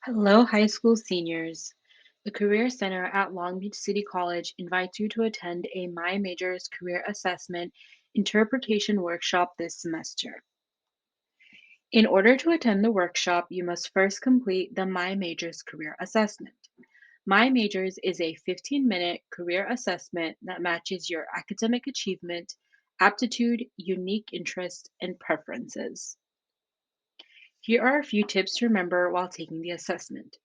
Hello, high school seniors. The Career Center at Long Beach City College invites you to attend a MyMajors Career Assessment Interpretation Workshop this semester. In order to attend the workshop, you must first complete the MyMajors Career Assessment. MyMajors is a 15-minute career assessment that matches your academic achievement, aptitude, unique interests, and preferences. Here are a few tips to remember while taking the assessment.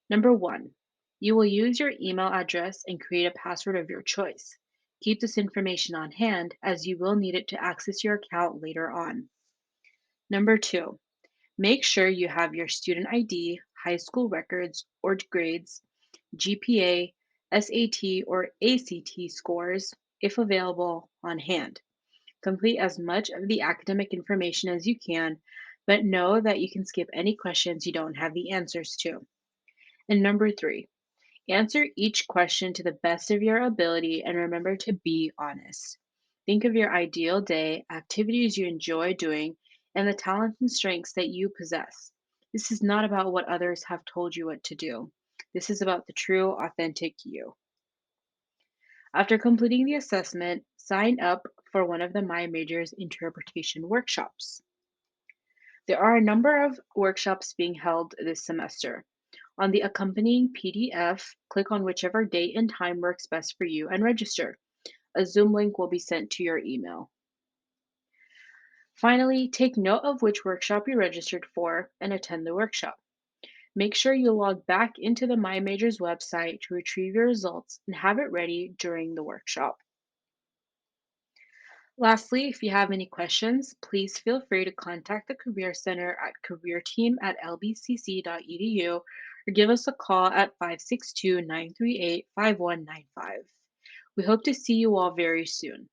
Number one, you will use your email address and create a password of your choice. Keep this information on hand as you will need it to access your account later on. Number two, make sure you have your student ID, high school records or grades, GPA, SAT, or ACT scores, if available, on hand. Complete as much of the academic information as you can, but know that you can skip any questions you don't have the answers to. And number three, answer each question to the best of your ability and remember to be honest. Think of your ideal day, activities you enjoy doing, and the talents and strengths that you possess. This is not about what others have told you what to do. This is about the true, authentic you. After completing the assessment, sign up for one of the My Majors interpretation workshops. There are a number of workshops being held this semester. On the accompanying PDF, click on whichever date and time works best for you and register. A Zoom link will be sent to your email. Finally, take note of which workshop you registered for and attend the workshop. Make sure you log back into the MyMajors website to retrieve your results and have it ready during the workshop. Lastly, if you have any questions, please feel free to contact the Career Center at careerteam@lbcc.edu or give us a call at 562 938 5195. We hope to see you all very soon.